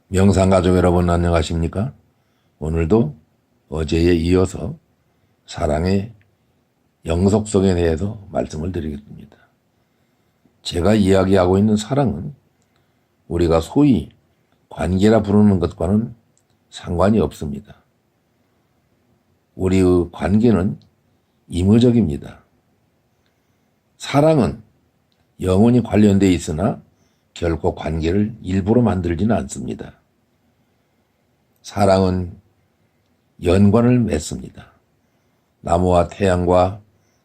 명상가족 여러분 안녕하십니까? 오늘도 어제에 이어서 사랑의 영속성에 대해서 말씀을 드리겠습니다. 제가 이야기하고 있는 사랑은 우리가 소위 관계라 부르는 것과는 상관이 없습니다. 우리의 관계는 임의적입니다. 사랑은 영원히 관련되어 있으나 결코 관계를 일부러 만들지는 않습니다. 사랑은 연관을 맺습니다. 나무와 태양과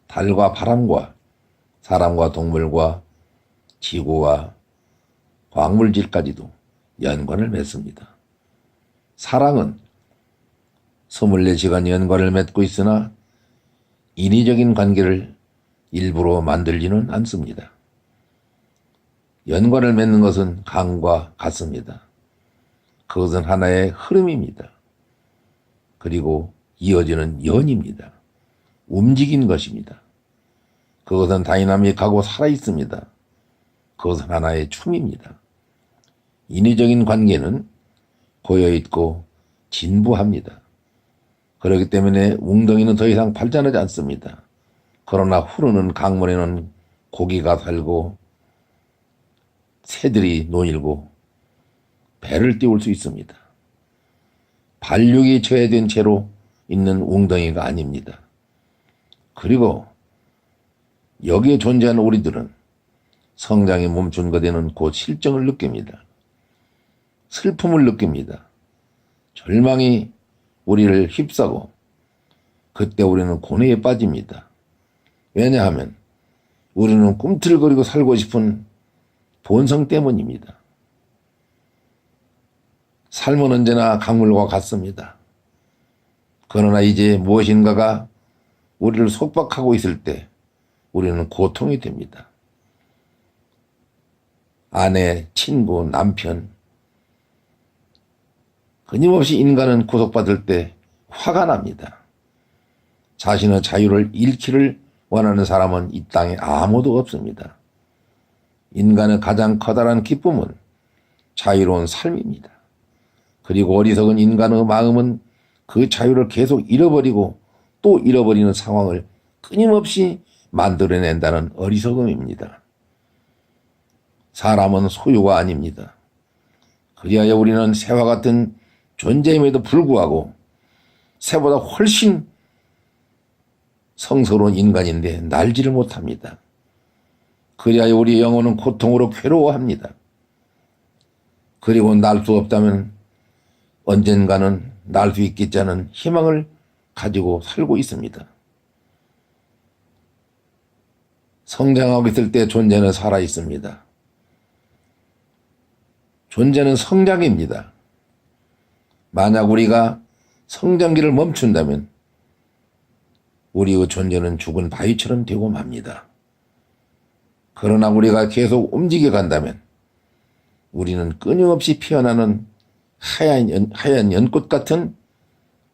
달과 바람과 사람과 동물과 지구와 광물질까지도 연관을 맺습니다. 사랑은 24시간 연관을 맺고 있으나 인위적인 관계를 일부러 만들지는 않습니다. 연관을 맺는 것은 강과 같습니다. 그것은 하나의 흐름입니다. 그리고 이어지는 연입니다. 움직인 것입니다. 그것은 다이나믹하고 살아있습니다. 그것은 하나의 춤입니다. 인위적인 관계는 고여있고 진부합니다. 그렇기 때문에 웅덩이는 더 이상 발전하지 않습니다. 그러나 흐르는 강물에는 고기가 살고 새들이 노일고 배를 띄울 수 있습니다. 반륙이 저해된 채로 있는 웅덩이가 아닙니다. 그리고 여기에 존재하는 우리들은 성장이 멈춘 것에는 곧 실정을 느낍니다. 슬픔을 느낍니다. 절망이 우리를 휩싸고 그때 우리는 고뇌에 빠집니다. 왜냐하면 우리는 꿈틀거리고 살고 싶은 본성 때문입니다. 삶은 언제나 강물과 같습니다. 그러나 이제 무엇인가가 우리를 속박하고 있을 때 우리는 고통이 됩니다. 아내, 친구, 남편, 끊임없이 인간은 구속받을 때 화가 납니다. 자신의 자유를 잃기를 원하는 사람은 이 땅에 아무도 없습니다. 인간의 가장 커다란 기쁨은 자유로운 삶입니다. 그리고 어리석은 인간의 마음은 그 자유를 계속 잃어버리고 또 잃어버리는 상황을 끊임없이 만들어낸다는 어리석음입니다. 사람은 소유가 아닙니다. 그리하여 우리는 새와 같은 존재임에도 불구하고 새보다 훨씬 성스러운 인간인데 날지를 못합니다. 그리하여 우리 영혼은 고통으로 괴로워합니다. 그리고 날 수 없다면 언젠가는 날 수 있겠지 않은 희망을 가지고 살고 있습니다. 성장하고 있을 때 존재는 살아있습니다. 존재는 성장입니다. 만약 우리가 성장기를 멈춘다면 우리의 존재는 죽은 바위처럼 되고 맙니다. 그러나 우리가 계속 움직여 간다면 우리는 끊임없이 피어나는 하얀 연꽃 같은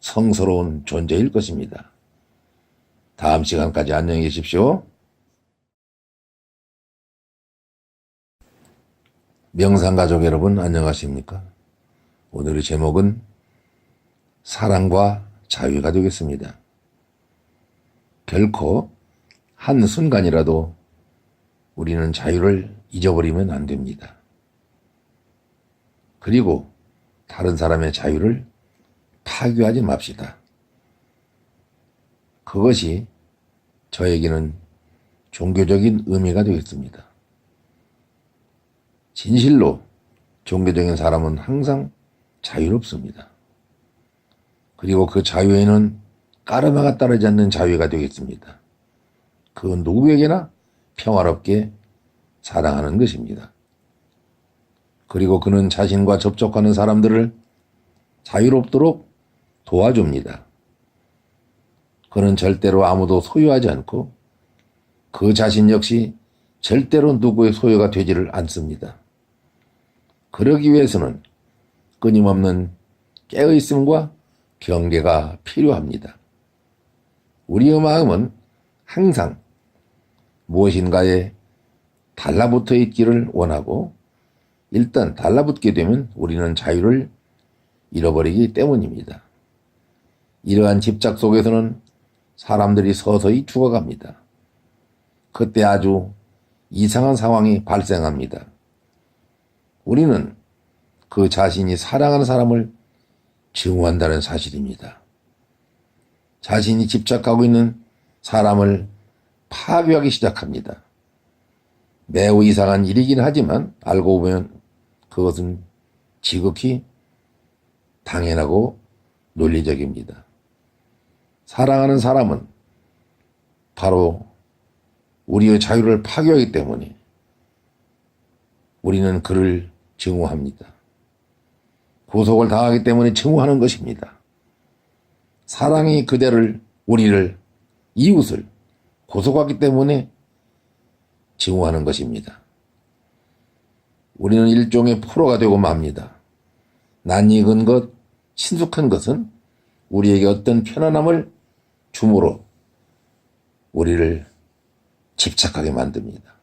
성스러운 존재일 것입니다. 다음 시간까지 안녕히 계십시오. 명상가족 여러분 안녕하십니까? 오늘의 제목은 사랑과 자유가 되겠습니다. 결코 한순간이라도 우리는 자유를 잊어버리면 안 됩니다. 그리고 다른 사람의 자유를 파괴하지 맙시다. 그것이 저에게는 종교적인 의미가 되겠습니다. 진실로 종교적인 사람은 항상 자유롭습니다. 그리고 그 자유에는 까르마가 따르지 않는 자유가 되겠습니다. 그 누구에게나 평화롭게 사랑하는 것입니다. 그리고 그는 자신과 접촉하는 사람들을 자유롭도록 도와줍니다. 그는 절대로 아무도 소유하지 않고 그 자신 역시 절대로 누구의 소유가 되지를 않습니다. 그러기 위해서는 끊임없는 깨어있음과 경계가 필요합니다. 우리의 마음은 항상 무엇인가에 달라붙어 있기를 원하고 일단 달라붙게 되면 우리는 자유를 잃어버리기 때문입니다. 이러한 집착 속에서는 사람들이 서서히 죽어갑니다. 그때 아주 이상한 상황이 발생합니다. 우리는 그 자신이 사랑하는 사람을 증오한다는 사실입니다. 자신이 집착하고 있는 사람을 파괴하기 시작합니다. 매우 이상한 일이긴 하지만 알고 보면 그것은 지극히 당연하고 논리적입니다. 사랑하는 사람은 바로 우리의 자유를 파괴하기 때문에 우리는 그를 증오합니다. 구속을 당하기 때문에 증오하는 것입니다. 사랑이 그대를, 우리를, 이웃을 구속하기 때문에 증오하는 것입니다. 우리는 일종의 포로가 되고 맙니다. 낯익은 것, 친숙한 것은 우리에게 어떤 편안함을 줌으로 우리를 집착하게 만듭니다.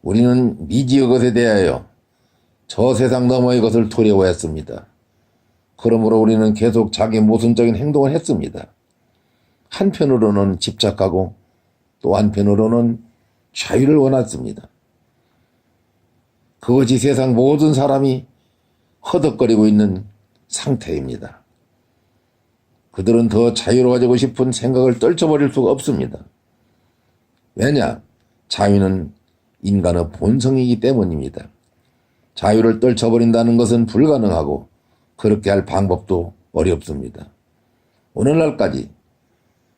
우리는 미지의 것에 대하여 저 세상 너머의 것을 두려워했습니다. 그러므로 우리는 계속 자기 모순적인 행동을 했습니다. 한편으로는 집착하고 또 한편으로는 자유를 원했습니다. 그것이 세상 모든 사람이 허덕거리고 있는 상태입니다. 그들은 더 자유로워지고 싶은 생각을 떨쳐버릴 수가 없습니다. 왜냐? 자유는 인간의 본성이기 때문입니다. 자유를 떨쳐버린다는 것은 불가능하고 그렇게 할 방법도 어렵습니다. 오늘날까지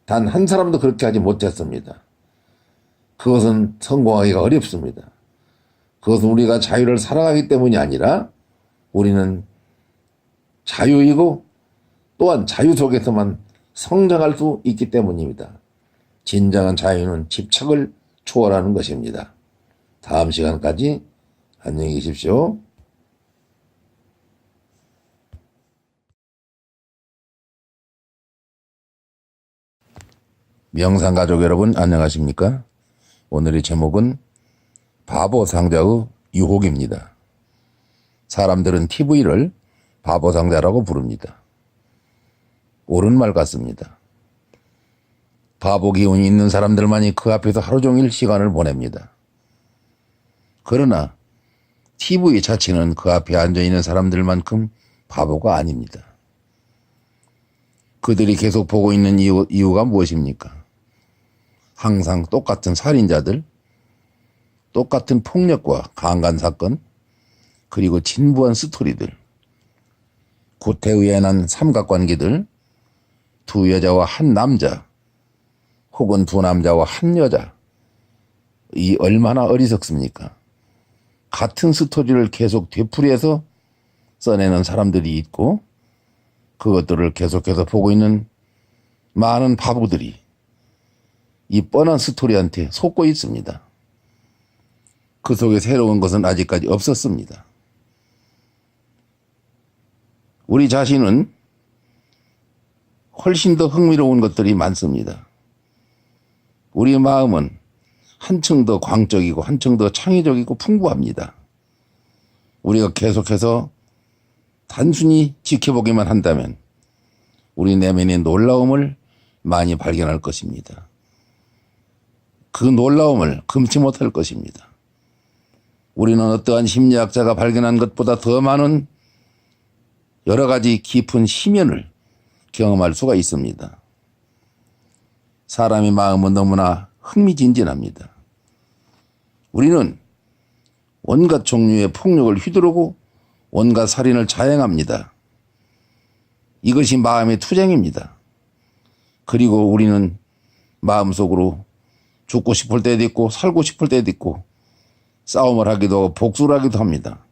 단 한 사람도 그렇게 하지 못했습니다. 그것은 성공하기가 어렵습니다. 그것은 우리가 자유를 사랑하기 때문이 아니라 우리는 자유이고 또한 자유 속에서만 성장할 수 있기 때문입니다. 진정한 자유는 집착을 초월하는 것입니다. 다음 시간까지 안녕히 계십시오. 명상가족 여러분 안녕하십니까? 오늘의 제목은 바보상자의 유혹입니다. 사람들은 TV를 바보상자라고 부릅니다. 옳은 말 같습니다. 바보 기운이 있는 사람들만이 그 앞에서 하루 종일 시간을 보냅니다. 그러나 TV 자체는 그 앞에 앉아있는 사람들만큼 바보가 아닙니다. 그들이 계속 보고 있는 이유가 무엇입니까? 항상 똑같은 살인자들, 똑같은 폭력과 강간사건, 그리고 진부한 스토리들, 구태의연한 삼각관계들, 두 여자와 한 남자, 혹은 두 남자와 한 여자, 이 얼마나 어리석습니까? 같은 스토리를 계속 되풀이해서 써내는 사람들이 있고 그것들을 계속해서 보고 있는 많은 바보들이 이 뻔한 스토리한테 속고 있습니다. 그 속에 새로운 것은 아직까지 없었습니다. 우리 자신은 훨씬 더 흥미로운 것들이 많습니다. 우리 마음은 한층 더 광적이고 한층 더 창의적이고 풍부합니다. 우리가 계속해서 단순히 지켜보기만 한다면 우리 내면의 놀라움을 많이 발견할 것입니다. 그 놀라움을 금치 못할 것입니다. 우리는 어떠한 심리학자가 발견한 것보다 더 많은 여러 가지 깊은 심연을 경험할 수가 있습니다. 사람의 마음은 너무나 흥미진진합니다. 우리는 온갖 종류의 폭력을 휘두르고 온갖 살인을 자행합니다. 이것이 마음의 투쟁입니다. 그리고 우리는 마음속으로 죽고 싶을 때도 있고 살고 싶을 때도 있고 싸움을 하기도 하고 복수를 하기도 합니다.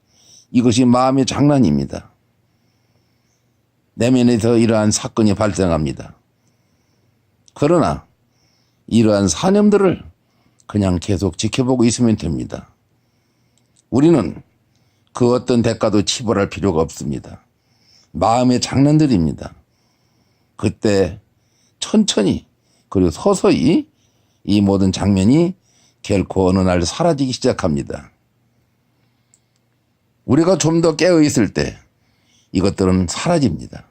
이것이 마음의 장난입니다. 내면에서 이러한 사건이 발생합니다. 그러나 이러한 사념들을 그냥 계속 지켜보고 있으면 됩니다. 우리는 그 어떤 대가도 치벌할 필요가 없습니다. 마음의 장난들입니다. 그때 천천히 그리고 서서히 이 모든 장면이 결코 어느 날 사라지기 시작합니다. 우리가 좀 더 깨어 있을 때 이것들은 사라집니다.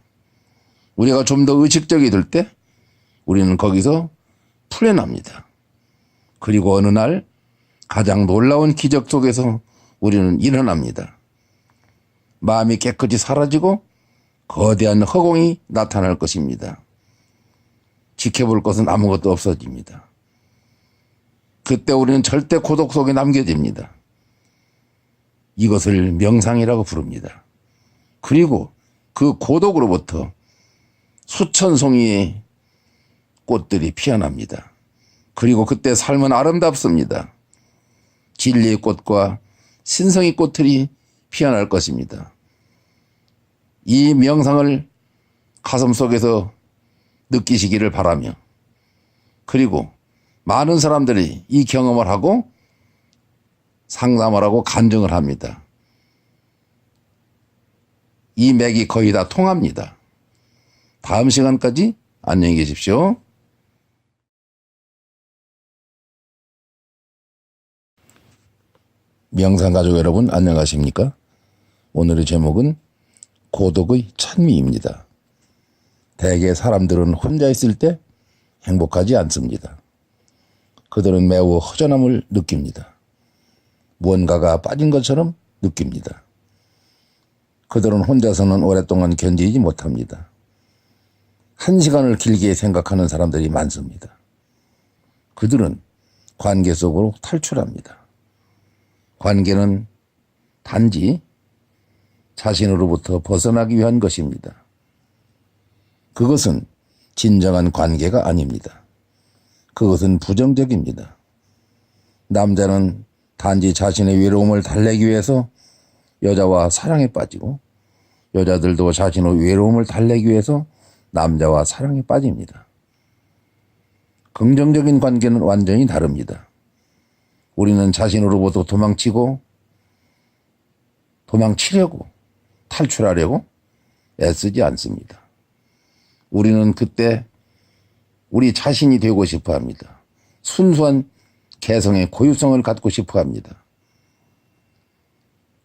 우리가 좀 더 의식적이 될 때 우리는 거기서 풀려납니다. 그리고 어느 날 가장 놀라운 기적 속에서 우리는 일어납니다. 마음이 깨끗이 사라지고 거대한 허공이 나타날 것입니다. 지켜볼 것은 아무것도 없어집니다. 그때 우리는 절대 고독 속에 남겨집니다. 이것을 명상이라고 부릅니다. 그리고 그 고독으로부터 수천 송이의 꽃들이 피어납니다. 그리고 그때 삶은 아름답습니다. 진리의 꽃과 신성의 꽃들이 피어날 것입니다. 이 명상을 가슴속에서 느끼시기를 바라며, 그리고 많은 사람들이 이 경험을 하고 상담을 하고 간증을 합니다. 이 맥이 거의 다 통합니다. 다음 시간까지 안녕히 계십시오. 명상가족 여러분 안녕하십니까? 오늘의 제목은 고독의 찬미입니다. 대개 사람들은 혼자 있을 때 행복하지 않습니다. 그들은 매우 허전함을 느낍니다. 무언가가 빠진 것처럼 느낍니다. 그들은 혼자서는 오랫동안 견디지 못합니다. 한 시간을 길게 생각하는 사람들이 많습니다. 그들은 관계 속으로 탈출합니다. 관계는 단지 자신으로부터 벗어나기 위한 것입니다. 그것은 진정한 관계가 아닙니다. 그것은 부정적입니다. 남자는 단지 자신의 외로움을 달래기 위해서 여자와 사랑에 빠지고, 여자들도 자신의 외로움을 달래기 위해서 남자와 사랑에 빠집니다. 긍정적인 관계는 완전히 다릅니다. 우리는 자신으로부터 도망치려고, 탈출하려고 애쓰지 않습니다. 우리는 그때 우리 자신이 되고 싶어 합니다. 순수한 개성의 고유성을 갖고 싶어 합니다.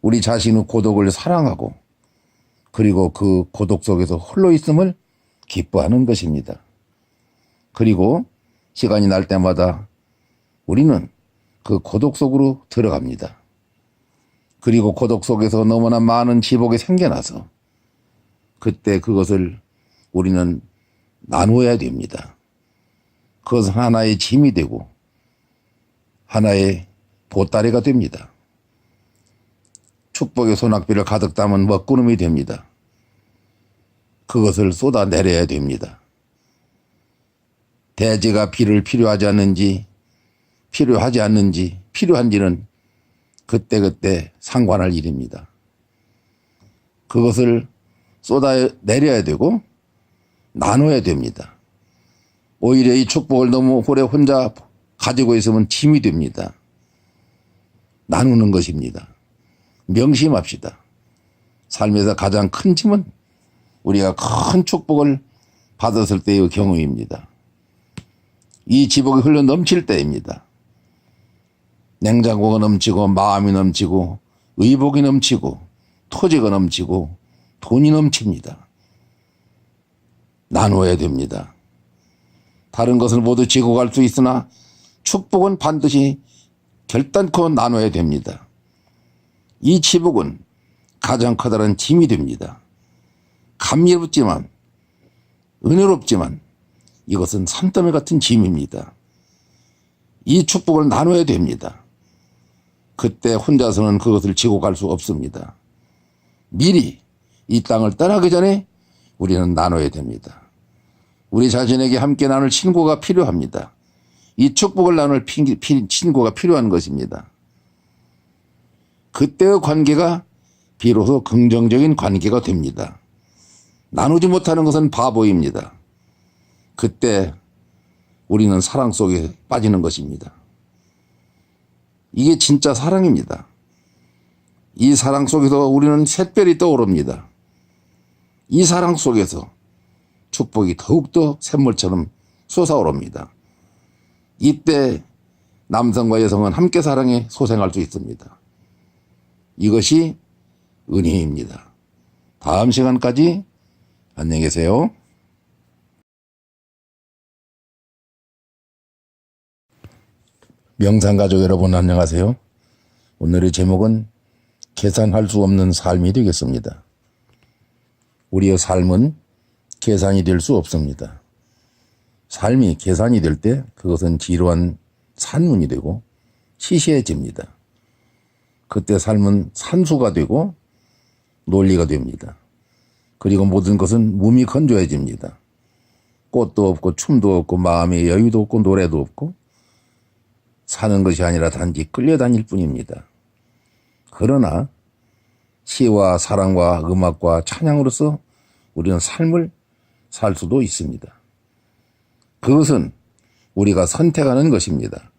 우리 자신의 고독을 사랑하고, 그리고 그 고독 속에서 홀로 있음을 기뻐하는 것입니다. 그리고 시간이 날 때마다 우리는 그 고독 속으로 들어갑니다. 그리고 고독 속에서 너무나 많은 지복이 생겨나서 그때 그것을 우리는 나누어야 됩니다. 그것은 하나의 짐이 되고 하나의 보따리가 됩니다. 축복의 소낙비를 가득 담은 먹구름이 됩니다. 그것을 쏟아내려야 됩니다. 대지가 비를 필요하지 않는지, 필요한지는 그때그때 상관할 일입니다. 그것을 쏟아내려야 되고 나눠야 됩니다. 오히려 이 축복을 너무 오래 혼자 가지고 있으면 짐이 됩니다. 나누는 것입니다. 명심합시다. 삶에서 가장 큰 짐은 우리가 큰 축복을 받았을 때의 경우입니다. 이 지복이 흘러 넘칠 때입니다. 냉장고가 넘치고 마음이 넘치고 의복이 넘치고 토지가 넘치고 돈이 넘칩니다. 나누어야 됩니다. 다른 것을 모두 지고 갈 수 있으나 축복은 반드시 결단코 나눠야 됩니다. 이 지복은 가장 커다란 짐이 됩니다. 감미롭지만, 은혜롭지만 이것은 산더미 같은 짐입니다. 이 축복을 나눠야 됩니다. 그때 혼자서는 그것을 지고 갈 수 없습니다. 미리 이 땅을 떠나기 전에 우리는 나눠야 됩니다. 우리 자신에게 함께 나눌 친구가 필요합니다. 이 축복을 나눌 친구가 필요한 것입니다. 그때의 관계가 비로소 긍정적인 관계가 됩니다. 나누지 못하는 것은 바보입니다. 그때 우리는 사랑 속에 빠지는 것입니다. 이게 진짜 사랑입니다. 이 사랑 속에서 우리는 샛별이 떠오릅니다. 이 사랑 속에서 축복이 더욱더 샘물처럼 솟아오릅니다. 이때 남성과 여성은 함께 사랑에 소생할 수 있습니다. 이것이 은희입니다. 다음 시간까지 안녕히 계세요. 명상가족 여러분 안녕하세요. 오늘의 제목은 계산할 수 없는 삶이 되겠습니다. 우리의 삶은 계산이 될 수 없습니다. 삶이 계산이 될 때 그것은 지루한 산문이 되고 시시해집니다. 그때 삶은 산수가 되고 논리가 됩니다. 그리고 모든 것은 몸이 건조해집니다. 꽃도 없고 춤도 없고 마음의 여유도 없고 노래도 없고 사는 것이 아니라 단지 끌려다닐 뿐입니다. 그러나 시와 사랑과 음악과 찬양으로서 우리는 삶을 살 수도 있습니다. 그것은 우리가 선택하는 것입니다.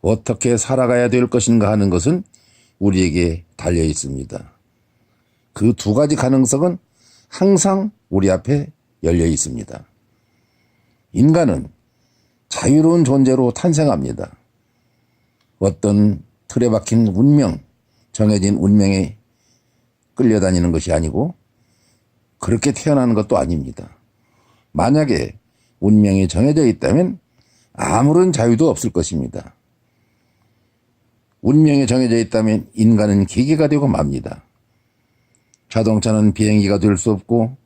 어떻게 살아가야 될 것인가 하는 것은 우리에게 달려 있습니다. 그 두 가지 가능성은 항상 우리 앞에 열려 있습니다. 인간은 자유로운 존재로 탄생합니다. 어떤 틀에 박힌 운명, 정해진 운명에 끌려다니는 것이 아니고 그렇게 태어나는 것도 아닙니다. 만약에 운명이 정해져 있다면 아무런 자유도 없을 것입니다. 운명이 정해져 있다면 인간은 기계가 되고 맙니다. 자동차는 비행기가 될 수 없고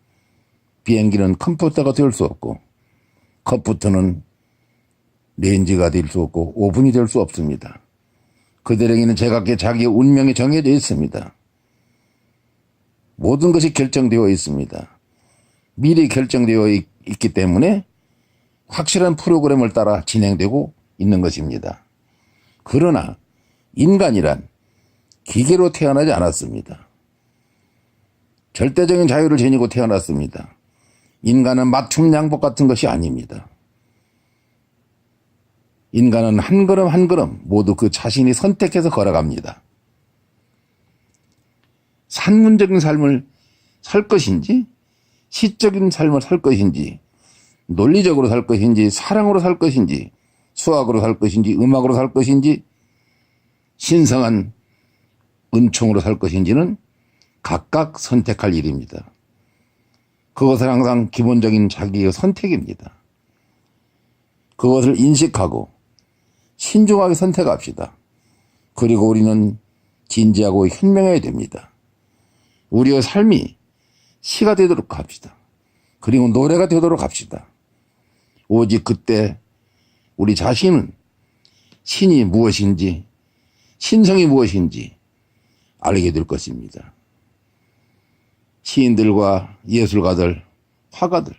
비행기는 컴퓨터가 될 수 없고 컴퓨터는 렌즈가 될 수 없고 오븐이 될 수 없습니다. 그들에게는 제각기 자기의 운명이 정해져 있습니다. 모든 것이 결정되어 있습니다. 미리 결정되어 있기 때문에 확실한 프로그램을 따라 진행되고 있는 것입니다. 그러나 인간이란 기계로 태어나지 않았습니다. 절대적인 자유를 지니고 태어났습니다. 인간은 맞춤 양복 같은 것이 아닙니다. 인간은 한 걸음 한 걸음 모두 그 자신이 선택해서 걸어갑니다. 산문적인 삶을 살 것인지 시적인 삶을 살 것인지 논리적으로 살 것인지 사랑으로 살 것인지 수학으로 살 것인지 음악으로 살 것인지 신성한 은총으로 살 것인지는 각각 선택할 일입니다. 그것은 항상 기본적인 자기의 선택입니다. 그것을 인식하고 신중하게 선택합시다. 그리고 우리는 진지하고 현명해야 됩니다. 우리의 삶이 시가 되도록 합시다. 그리고 노래가 되도록 합시다. 오직 그때 우리 자신은 신이 무엇인지 신성이 무엇인지 알게 될 것입니다. 시인들과 예술가들, 화가들,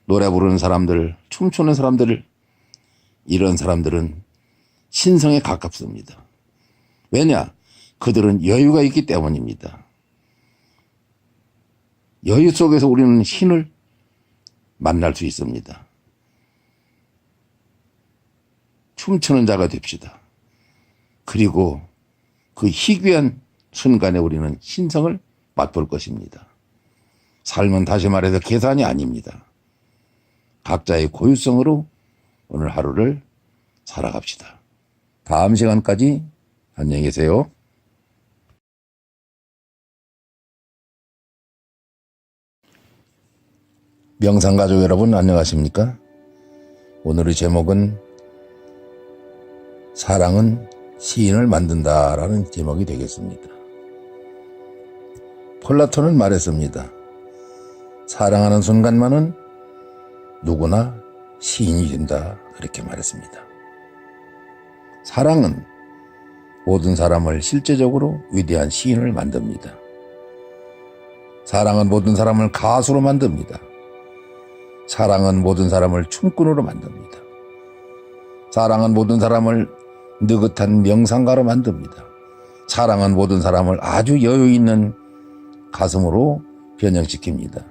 노래 부르는 사람들, 춤추는 사람들, 이런 사람들은 신성에 가깝습니다. 왜냐? 그들은 여유가 있기 때문입니다. 여유 속에서 우리는 신을 만날 수 있습니다. 춤추는 자가 됩시다. 그리고 그 희귀한 순간에 우리는 신성을 맛볼 것입니다. 삶은 다시 말해서 계산이 아닙니다. 각자의 고유성으로 오늘 하루를 살아갑시다. 다음 시간까지 안녕히 계세요. 명상가족 여러분 안녕하십니까? 오늘의 제목은 사랑은 시인을 만든다라는 제목이 되겠습니다. 플라톤은 말했습니다. 사랑하는 순간만은 누구나 시인이 된다 그렇게 말했습니다. 사랑은 모든 사람을 실제적으로 위대한 시인을 만듭니다. 사랑은 모든 사람을 가수로 만듭니다. 사랑은 모든 사람을 춤꾼으로 만듭니다. 사랑은 모든 사람을 느긋한 명상가로 만듭니다. 사랑은 모든 사람을 아주 여유 있는 가슴으로 변형시킵니다.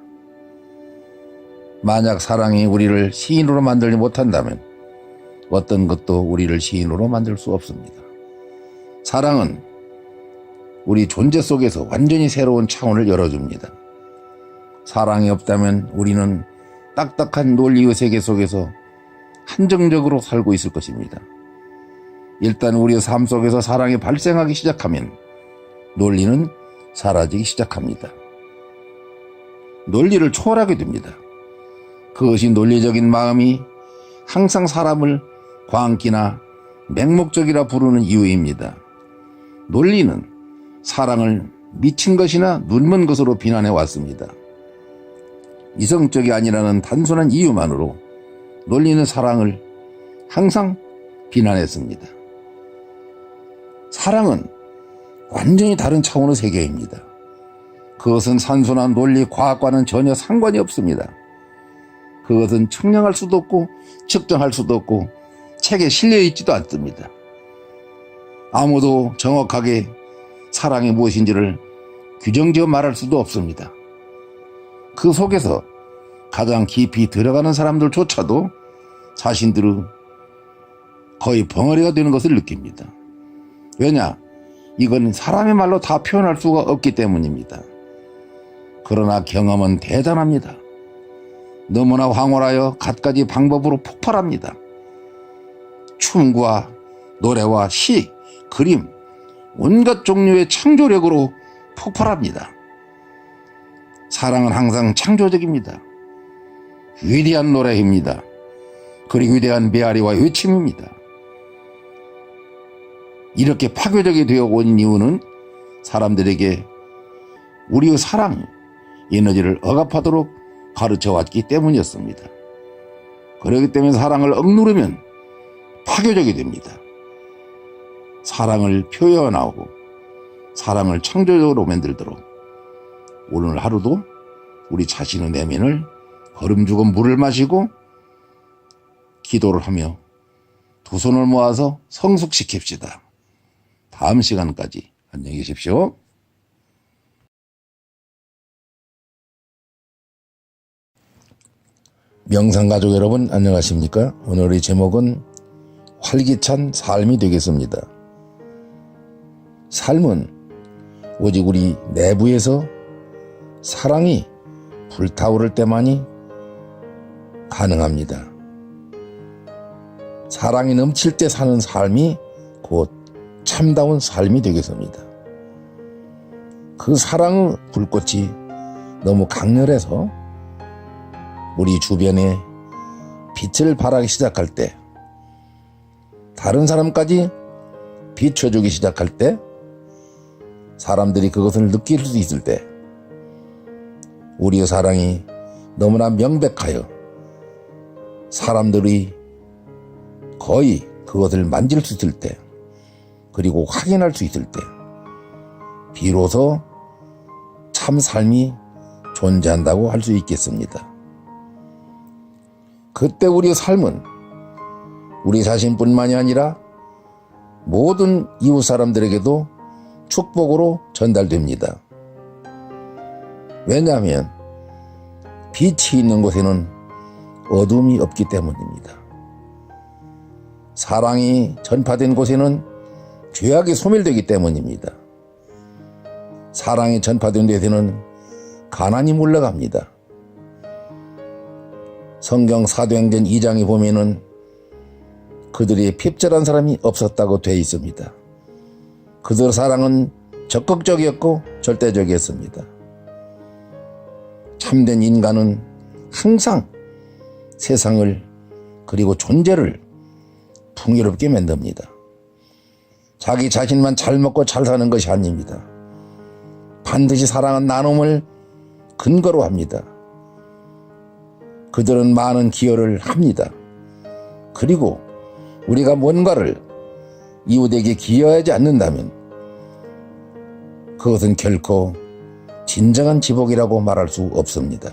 만약 사랑이 우리를 시인으로 만들지 못한다면 어떤 것도 우리를 시인으로 만들 수 없습니다. 사랑은 우리 존재 속에서 완전히 새로운 차원을 열어줍니다. 사랑이 없다면 우리는 딱딱한 논리의 세계 속에서 한정적으로 살고 있을 것입니다. 일단 우리의 삶 속에서 사랑이 발생하기 시작하면 논리는 사라지기 시작합니다. 논리를 초월하게 됩니다. 그것이 논리적인 마음이 항상 사람을 광기나 맹목적이라 부르는 이유입니다. 논리는 사랑을 미친 것이나 눈먼 것으로 비난해 왔습니다. 이성적이 아니라는 단순한 이유만으로 논리는 사랑을 항상 비난했습니다. 사랑은 완전히 다른 차원의 세계입니다. 그것은 산순한 논리, 과학과는 전혀 상관이 없습니다. 그것은 측량할 수도 없고 측정할 수도 없고 책에 실려있지도 않습니다. 아무도 정확하게 사랑이 무엇인지를 규정지어 말할 수도 없습니다. 그 속에서 가장 깊이 들어가는 사람들조차도 자신들의 거의 벙어리가 되는 것을 느낍니다. 왜냐? 이건 사람의 말로 다 표현할 수가 없기 때문입니다. 그러나 경험은 대단합니다. 너무나 황홀하여 갖가지 방법으로 폭발합니다. 춤과 노래와 시, 그림, 온갖 종류의 창조력으로 폭발합니다. 사랑은 항상 창조적입니다. 위대한 노래입니다. 그리고 위대한 메아리와 외침입니다. 이렇게 파괴적이 되어 온 이유는 사람들에게 우리의 사랑, 에너지를 억압하도록 가르쳐 왔기 때문이었습니다. 그렇기 때문에 사랑을 억누르면 파괴적이 됩니다. 사랑을 표현하고 사랑을 창조적으로 만들도록 오늘 하루도 우리 자신의 내면을 걸음주고 물을 마시고 기도를 하며 두 손을 모아서 성숙시킵시다. 다음 시간까지 안녕히 계십시오. 명상가족 여러분 안녕하십니까? 오늘의 제목은 활기찬 삶이 되겠습니다. 삶은 오직 우리 내부에서 사랑이 불타오를 때만이 가능합니다. 사랑이 넘칠 때 사는 삶이 곧 참다운 삶이 되겠습니다. 그 사랑의 불꽃이 너무 강렬해서 우리 주변에 빛을 발하기 시작할 때, 다른 사람까지 비춰주기 시작할 때, 사람들이 그것을 느낄 수 있을 때, 우리의 사랑이 너무나 명백하여 사람들이 거의 그것을 만질 수 있을 때, 그리고 확인할 수 있을 때, 비로소 참 삶이 존재한다고 할 수 있겠습니다. 그때 우리의 삶은 우리 자신뿐만이 아니라 모든 이웃 사람들에게도 축복으로 전달됩니다. 왜냐하면 빛이 있는 곳에는 어둠이 없기 때문입니다. 사랑이 전파된 곳에는 죄악이 소멸되기 때문입니다. 사랑이 전파된 데에는 가난이 물러갑니다. 성경 사도행전 2장에 보면은 그들이 핍절한 사람이 없었다고 되어 있습니다. 그들의 사랑은 적극적이었고 절대적이었습니다. 참된 인간은 항상 세상을 그리고 존재를 풍요롭게 만듭니다. 자기 자신만 잘 먹고 잘 사는 것이 아닙니다. 반드시 사랑은 나눔을 근거로 합니다. 그들은 많은 기여를 합니다. 그리고 우리가 뭔가를 이웃에게 기여하지 않는다면 그것은 결코 진정한 지복이라고 말할 수 없습니다.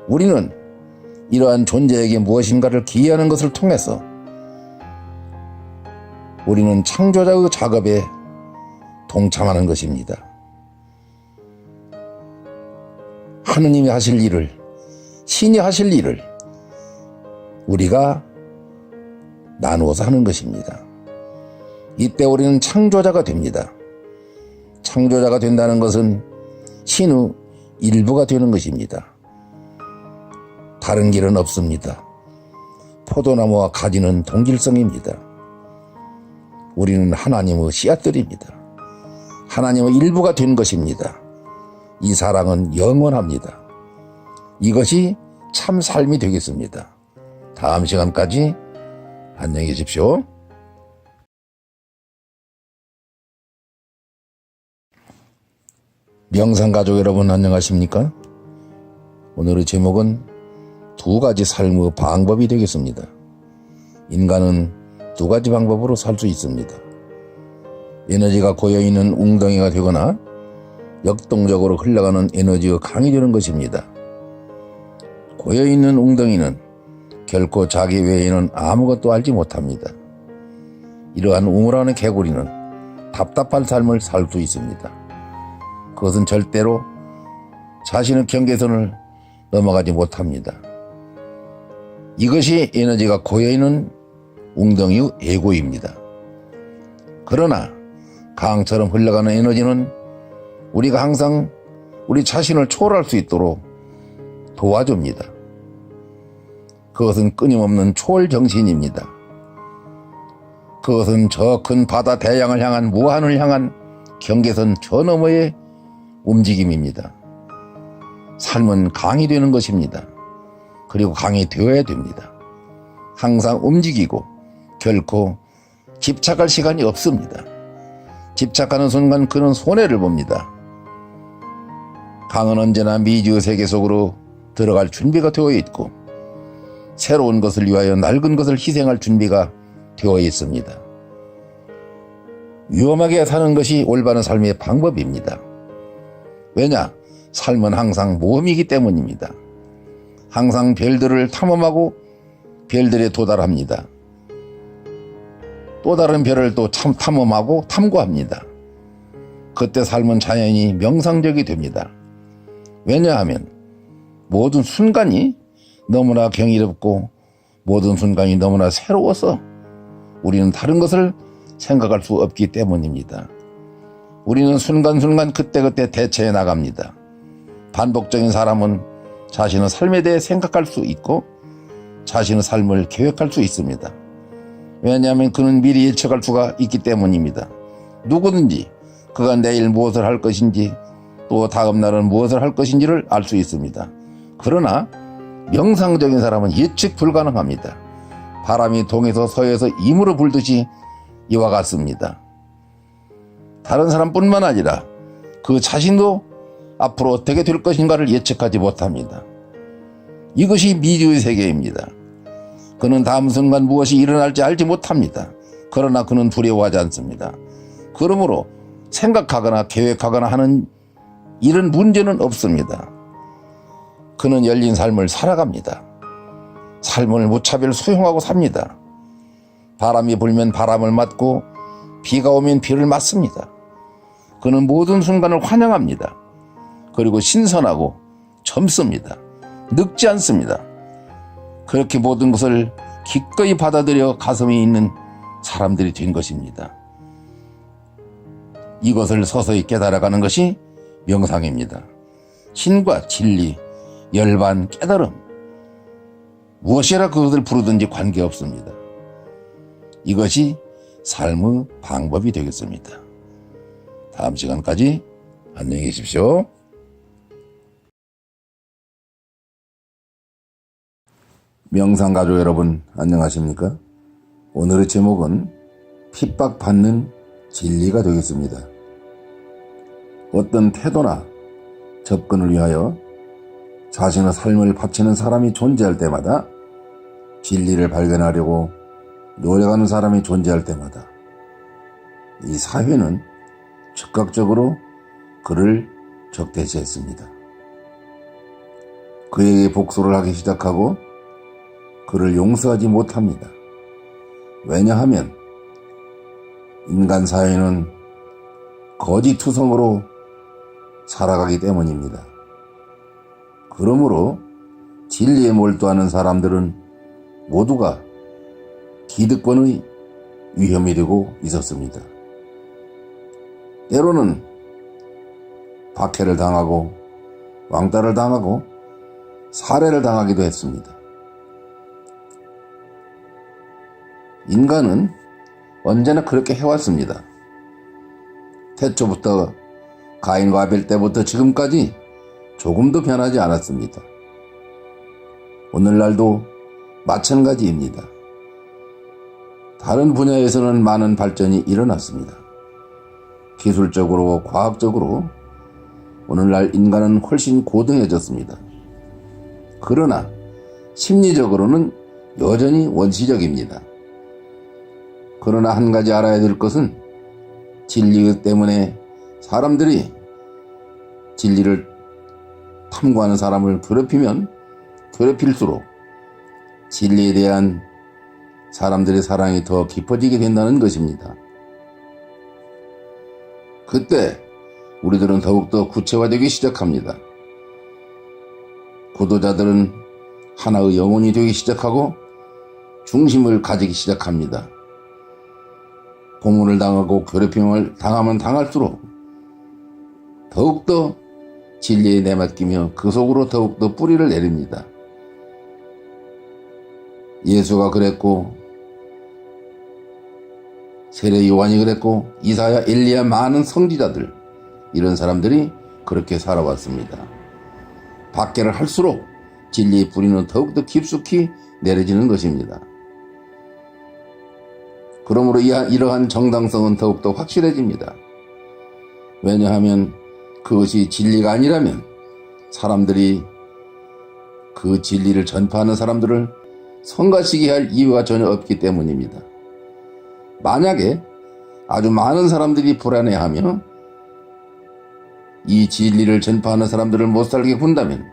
우리는 이러한 존재에게 무엇인가를 기여하는 것을 통해서 우리는 창조자의 작업에 동참하는 것입니다. 하느님이 하실 일을, 신이 하실 일을 우리가 나누어서 하는 것입니다. 이때 우리는 창조자가 됩니다. 창조자가 된다는 것은 신의 일부가 되는 것입니다. 다른 길은 없습니다. 포도나무와 가지는 동질성입니다. 우리는 하나님의 씨앗들입니다. 하나님의 일부가 된 것입니다. 이 사랑은 영원합니다. 이것이 참 삶이 되겠습니다. 다음 시간까지 안녕히 계십시오. 명상가족 여러분 안녕하십니까? 오늘의 제목은 두 가지 삶의 방법이 되겠습니다. 인간은 두 가지 방법으로 살 수 있습니다. 에너지가 고여있는 웅덩이가 되거나 역동적으로 흘러가는 에너지가 강이 되는 것입니다. 고여있는 웅덩이는 결코 자기 외에는 아무것도 알지 못합니다. 이러한 우물안의 개구리는 답답한 삶을 살 수 있습니다. 그것은 절대로 자신의 경계선을 넘어가지 못합니다. 이것이 에너지가 고여있는 웅덩이의 에고입니다. 그러나 강처럼 흘러가는 에너지는 우리가 항상 우리 자신을 초월할 수 있도록 도와줍니다. 그것은 끊임없는 초월 정신입니다. 그것은 저 큰 바다 대양을 향한 무한을 향한 경계선 저 너머의 움직임입니다. 삶은 강이 되는 것입니다. 그리고 강이 되어야 됩니다. 항상 움직이고 결코 집착할 시간이 없습니다. 집착하는 순간 그는 손해를 봅니다. 강은 언제나 미지의 세계 속으로 들어갈 준비가 되어 있고 새로운 것을 위하여 낡은 것을 희생할 준비가 되어 있습니다. 위험하게 사는 것이 올바른 삶의 방법입니다. 왜냐? 삶은 항상 모험이기 때문입니다. 항상 별들을 탐험하고 별들에 도달합니다. 또 다른 별을 또 탐험하고 탐구합니다. 그때 삶은 자연히 명상적이 됩니다. 왜냐하면 모든 순간이 너무나 경이롭고 모든 순간이 너무나 새로워서 우리는 다른 것을 생각할 수 없기 때문입니다. 우리는 순간순간 그때그때 대처해 나갑니다. 반복적인 사람은 자신의 삶에 대해 생각할 수 있고 자신의 삶을 계획할 수 있습니다. 왜냐하면 그는 미리 예측할 수가 있기 때문입니다. 누구든지 그가 내일 무엇을 할 것인지 또 다음 날은 무엇을 할 것인지를 알 수 있습니다. 그러나 명상적인 사람은 예측 불가능합니다. 바람이 동에서 서에서 임으로 불듯이 이와 같습니다. 다른 사람뿐만 아니라 그 자신도 앞으로 어떻게 될 것인가를 예측하지 못합니다. 이것이 미지의 세계입니다. 그는 다음 순간 무엇이 일어날지 알지 못합니다. 그러나 그는 두려워하지 않습니다. 그러므로 생각하거나 계획하거나 하는 이런 문제는 없습니다. 그는 열린 삶을 살아갑니다. 삶을 무차별 수용하고 삽니다. 바람이 불면 바람을 맞고 비가 오면 비를 맞습니다. 그는 모든 순간을 환영합니다. 그리고 신선하고 젊습니다. 늙지 않습니다. 그렇게 모든 것을 기꺼이 받아들여 가슴이 있는 사람들이 된 것입니다. 이것을 서서히 깨달아가는 것이 명상입니다. 신과 진리, 열반, 깨달음 무엇이라 그것을 부르든지 관계없습니다. 이것이 삶의 방법이 되겠습니다. 다음 시간까지 안녕히 계십시오. 명상가족 여러분 안녕하십니까? 오늘의 제목은 핍박받는 진리가 되겠습니다. 어떤 태도나 접근을 위하여 자신의 삶을 바치는 사람이 존재할 때마다 진리를 발견하려고 노력하는 사람이 존재할 때마다 이 사회는 즉각적으로 그를 적대시했습니다. 그에게 복수를 하기 시작하고 그를 용서하지 못합니다. 왜냐하면 인간 사회는 거짓투성으로 살아가기 때문입니다. 그러므로 진리에 몰두하는 사람들은 모두가 기득권의 위험이 되고 있었습니다. 때로는 박해를 당하고 왕따를 당하고 살해를 당하기도 했습니다. 인간은 언제나 그렇게 해왔습니다. 태초부터 가인과 아벨 때부터 지금까지 조금도 변하지 않았습니다. 오늘날도 마찬가지입니다. 다른 분야에서는 많은 발전이 일어났습니다. 기술적으로, 과학적으로 오늘날 인간은 훨씬 고등해졌습니다. 그러나 심리적으로는 여전히 원시적입니다. 그러나 한 가지 알아야 될 것은 진리 때문에 사람들이 진리를 탐구하는 사람을 괴롭히면 괴롭힐수록 진리에 대한 사람들의 사랑이 더 깊어지게 된다는 것입니다. 그때 우리들은 더욱더 구체화되기 시작합니다. 구도자들은 하나의 영혼이 되기 시작하고 중심을 가지기 시작합니다. 고문을 당하고 괴롭힘을 당하면 당할수록 더욱더 진리에 내맡기며 그 속으로 더욱더 뿌리를 내립니다. 예수가 그랬고 세례 요한이 그랬고 이사야, 엘리야, 많은 선지자들, 이런 사람들이 그렇게 살아왔습니다. 박해를 할수록 진리의 뿌리는 더욱더 깊숙이 내려지는 것입니다. 그러므로 이러한 정당성은 더욱더 확실해집니다. 왜냐하면 그것이 진리가 아니라면 사람들이 그 진리를 전파하는 사람들을 성가시게 할 이유가 전혀 없기 때문입니다. 만약에 아주 많은 사람들이 불안해하며 이 진리를 전파하는 사람들을 못 살게 군다면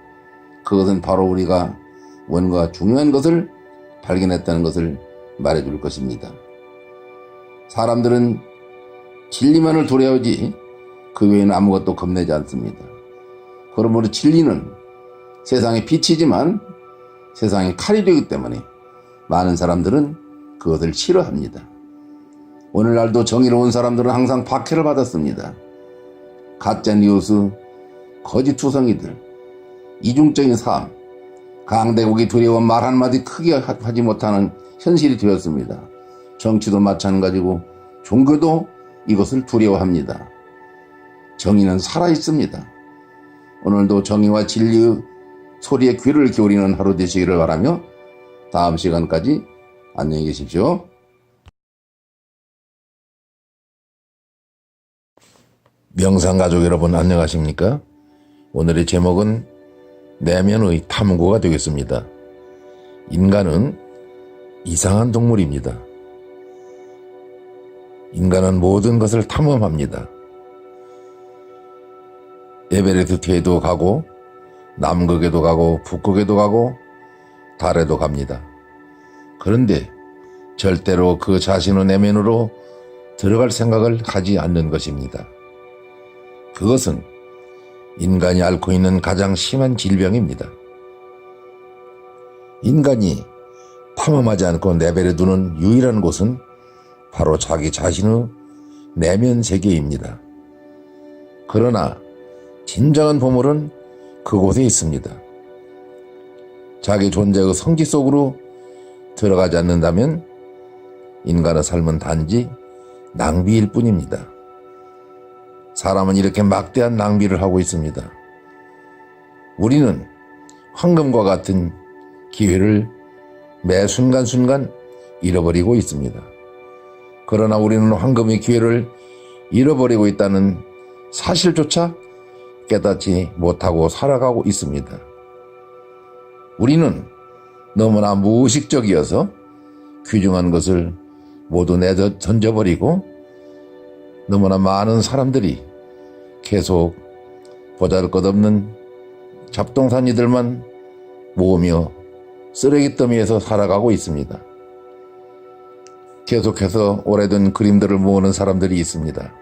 그것은 바로 우리가 뭔가 중요한 것을 발견했다는 것을 말해줄 것입니다. 사람들은 진리만을 두려워하지 그 외에는 아무것도 겁내지 않습니다. 그러므로 진리는 세상의 빛이지만 세상의 칼이 되기 때문에 많은 사람들은 그것을 싫어합니다. 오늘날도 정의로운 사람들은 항상 박해를 받았습니다. 가짜 뉴스, 거짓 투성이들, 이중적인 삶, 강대국이 두려워 말 한마디 크게 하지 못하는 현실이 되었습니다. 정치도 마찬가지고 종교도 이것을 두려워합니다. 정의는 살아있습니다. 오늘도 정의와 진리의 소리에 귀를 기울이는 하루 되시기를 바라며 다음 시간까지 안녕히 계십시오. 명상가족 여러분 안녕하십니까? 오늘의 제목은 내면의 탐구가 되겠습니다. 인간은 이상한 동물입니다. 인간은 모든 것을 탐험합니다. 에베레스트에도 가고 남극에도 가고 북극에도 가고 달에도 갑니다. 그런데 절대로 그 자신의 내면으로 들어갈 생각을 하지 않는 것입니다. 그것은 인간이 앓고 있는 가장 심한 질병입니다. 인간이 탐험하지 않고 내버려 두는 유일한 곳은 바로 자기 자신의 내면 세계입니다. 그러나 진정한 보물은 그곳에 있습니다. 자기 존재의 성지 속으로 들어가지 않는다면 인간의 삶은 단지 낭비일 뿐입니다. 사람은 이렇게 막대한 낭비를 하고 있습니다. 우리는 황금과 같은 기회를 매 순간순간 잃어버리고 있습니다. 그러나 우리는 황금의 기회를 잃어버리고 있다는 사실조차 깨닫지 못하고 살아가고 있습니다. 우리는 너무나 무의식적이어서 귀중한 것을 모두 내던져버리고 너무나 많은 사람들이 계속 보잘것없는 잡동사니들만 모으며 쓰레기더미에서 살아가고 있습니다. 계속해서 오래된 그림들을 모으는 사람들이 있습니다.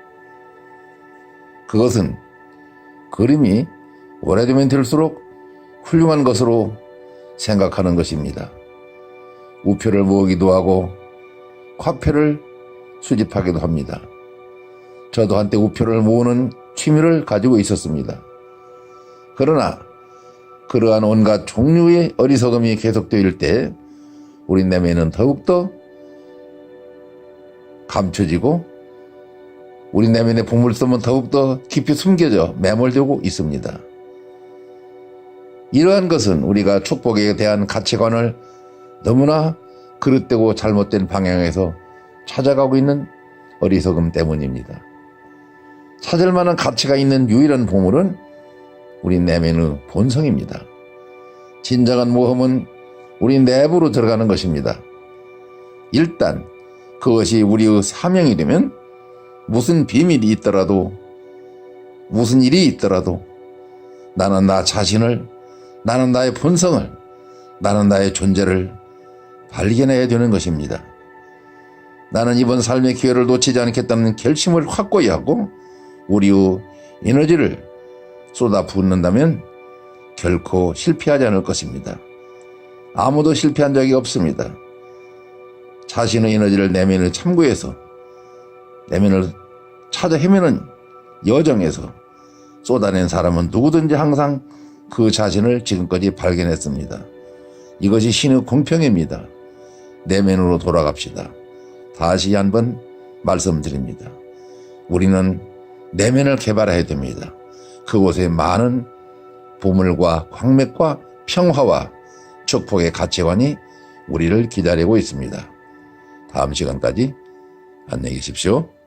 그것은 그림이 오래되면 될수록 훌륭한 것으로 생각하는 것입니다. 우표를 모으기도 하고 화폐를 수집하기도 합니다. 저도 한때 우표를 모으는 취미를 가지고 있었습니다. 그러나 그러한 온갖 종류의 어리석음이 계속될 때 우리 내면은 더욱더 감춰지고 우리 내면의 보물섬은 더욱더 깊이 숨겨져 매몰되고 있습니다. 이러한 것은 우리가 축복에 대한 가치관을 너무나 그릇되고 잘못된 방향에서 찾아가고 있는 어리석음 때문입니다. 찾을 만한 가치가 있는 유일한 보물은 우리 내면의 본성입니다. 진정한 모험은 우리 내부로 들어가는 것입니다. 일단 그것이 우리의 사명이 되면 무슨 비밀이 있더라도, 무슨 일이 있더라도 나는 나 자신을, 나는 나의 본성을, 나는 나의 존재를 발견해야 되는 것입니다. 나는 이번 삶의 기회를 놓치지 않겠다는 결심을 확고히 하고 우리의 에너지를 쏟아붓는다면 결코 실패하지 않을 것입니다. 아무도 실패한 적이 없습니다. 자신의 에너지를 내면을 참고해서, 내면을 찾아 헤매는 여정에서 쏟아낸 사람은 누구든지 항상 그 자신을 지금까지 발견했습니다. 이것이 신의 공평입니다. 내면으로 돌아갑시다. 다시 한번 말씀드립니다. 우리는 내면을 개발해야 됩니다. 그곳에 많은 보물과 광맥과 평화와 축복의 가치관이 우리를 기다리고 있습니다. 다음 시간까지 안녕히 계십시오.